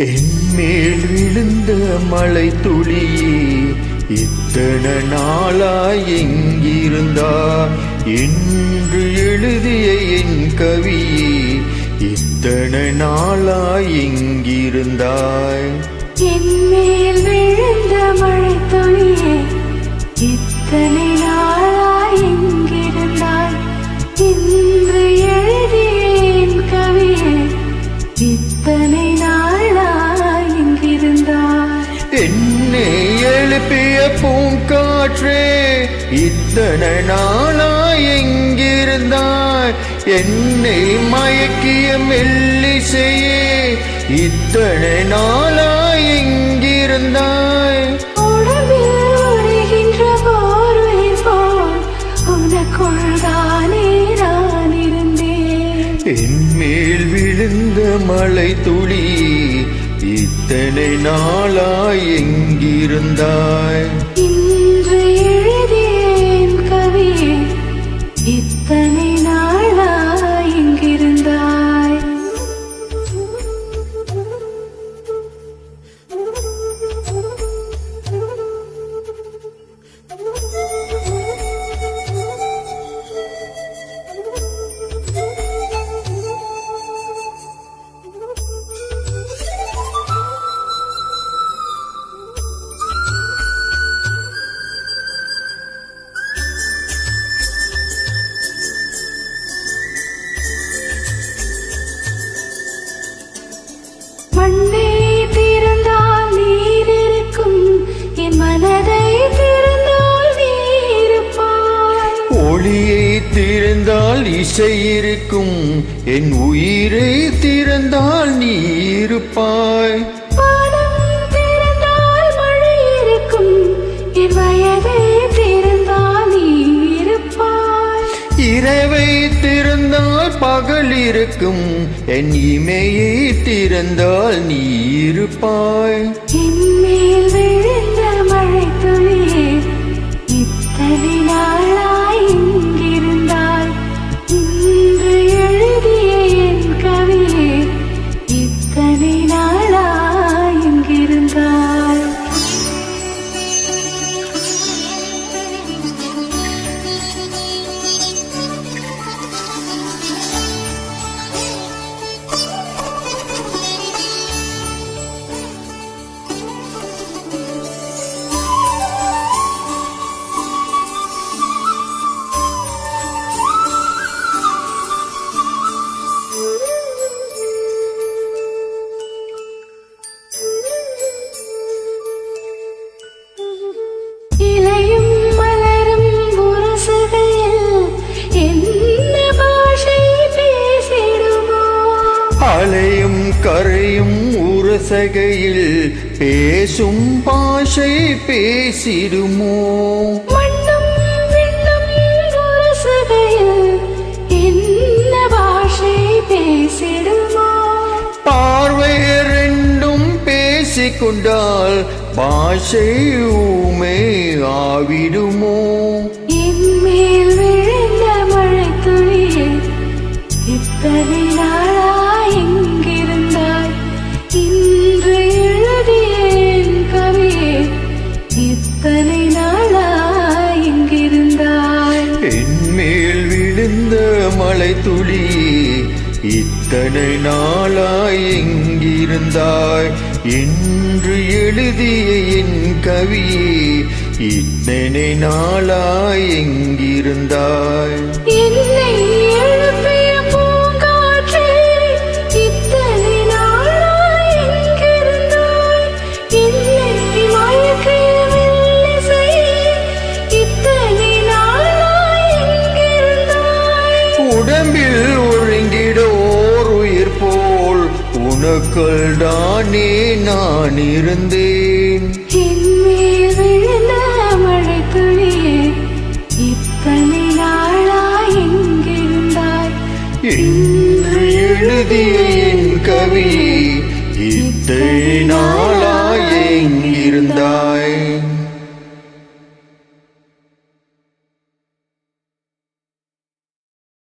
என்மேல் விழுந்த மழை துளியே இத்தனை நாளாய் எங்கிருந்தாய்? என்று எழுதிய என் கவியே இத்தனை நாளாய் எங்கிருந்தாய்? என்மேல் விழுந்த மழை துளியே இத்தனை நாளாய் எங்கிருந்தாய்? என்று எழுதிய என் கவியே இத்தனை நாளாய் எங்கிருந்தாய்? என்னை எழுப்பிய பூங்காற்றே இத்தனை நாளாய் எங்கிருந்தாய்? என்னை மயக்கிய மெல்லிசையே இத்தனை நாளாய் எங்கிருந்தாய்? உடம்பில் உருகின்ற போர்வை போல் உனக்குள்தானே நான் இருந்தேன். என்மேல் விழுந்த மழை துளி இத்தனை நாளாய் எங்கிருந்தாய்? இன்று எழுதியேன் கவியே இத்தனை நாளாய் எங்கிருந்தாய்? மண்ணை திறந்தால் நீர் இருக்கும், என் மனதை திறந்தால் நீ இருப்பாய். ஒளியை திறந்தால் இசை இருக்கும், என் உயிரை திறந்தால் நீ இருப்பாய். வானம் திறந்தால் மழை இருக்கும், என் வயதை திறந்தால் நீ இருப்பாய். இரவை திறந்தால் பகல் இருக்கும், என் இமையை திறந்தால் நீ இருப்பாய். என்மேல் விழுந்த மழை துளியே இத்தனை நாளாய் எங்கிருந்தாய்? இன்று எழுதிய என் கவியே இத்தனை நாளாய் எங்கிருந்தாய்? இலையும் மலரும் உரசுகையில் என்ன பாஷை பேசிடுமோ? அலையும் கரையும் உரசகையில் பேசும் பாஷை பேசிடுமோ? மண்ணும் விண்ணும் உரசுகையில் என்ன பாஷை பேசிடுமோ? பார்வை ரெண்டும் பேசிக்கொண்டால் பாஷை ஊமை ஆவிடுமோ? என்மேல் விழுந்த மழை துளியே இத்தனை நாளாய் எங்கிருந்தாய்? இன்று எழுதிய என் கவியே இத்தனை நாளாய் எங்கிருந்தாய்? என்மேல் விழுந்த மழை துளி இத்தனை நாளாய் எங்கிருந்தாய்? என்று எழுதிய என் கவியே இத்தனை நாளாய் எங்கிருந்தாய்? என்னை எழுப்பிய பூங்காற்றே இத்தனை நாளாய் எங்கிருந்தாய்? என்னை மயக்கிய மெல்லிசையே இத்தனை நாளாய் எங்கிருந்தாய்? உடம்பில் ஒழுங்கிட ஓர் உயிர் போல் உனக்குள் தானே நான் இருந்தேன். என்மேல் விழுந்த மழை துளியே இத்தனை நாளாய் எங்கிருந்தாய்? என்று எழுதிய என் கவி இத்தனை நாளாய் எங்கிருந்தாய்?